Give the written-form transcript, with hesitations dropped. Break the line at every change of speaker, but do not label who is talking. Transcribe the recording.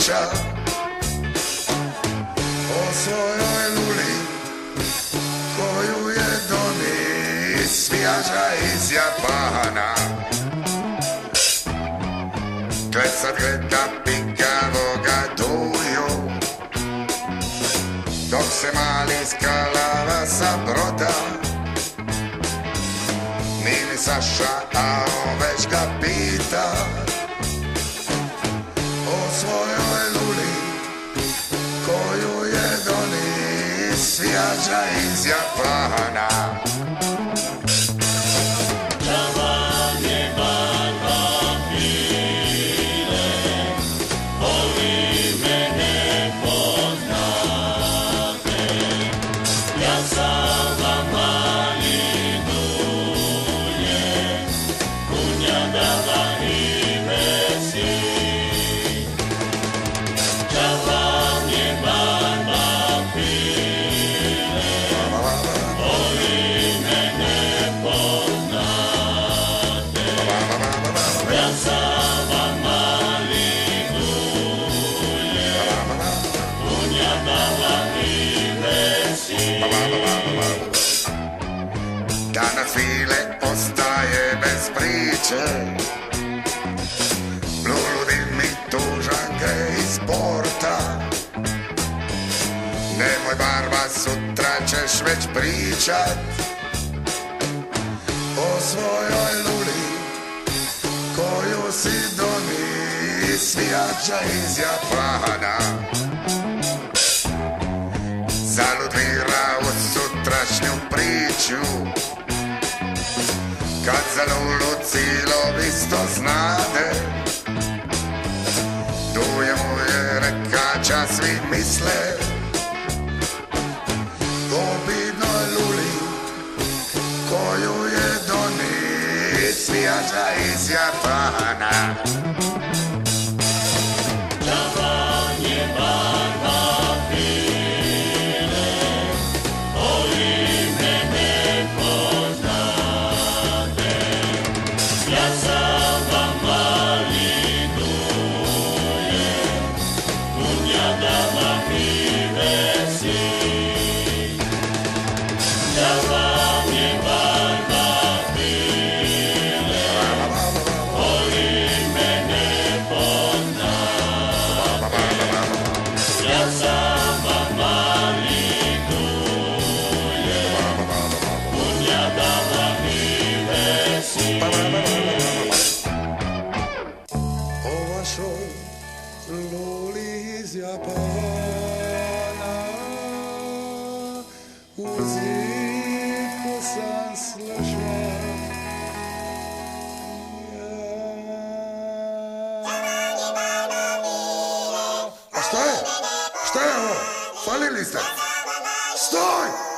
priča o svojoj luli koju je doni vijađa iz Japana. Gle sad gleda pigavoga Duju, dok se mali skalava sa broda. Nije Saša, a on već ga pita o svojoj luli koju je doni vijađa iz Japana.
Barba Filina
Danas file ostaje bez priče, lulu mi tužan gre iz porta. Nemoj Barba, sutra ćeš već pričat o svojoj luli koju si doni vijađa iz Japana. Zalud vira u sutrašnju priču, kad za lulu cilov isto znade. Duje mu je rekača, svi misle o bidnoj luli koju je doni vijađa iz Japana.
Luli iz Japana, u ziku sam slušao.
A šta je? Šta je ovo? Falili ste? Stoj!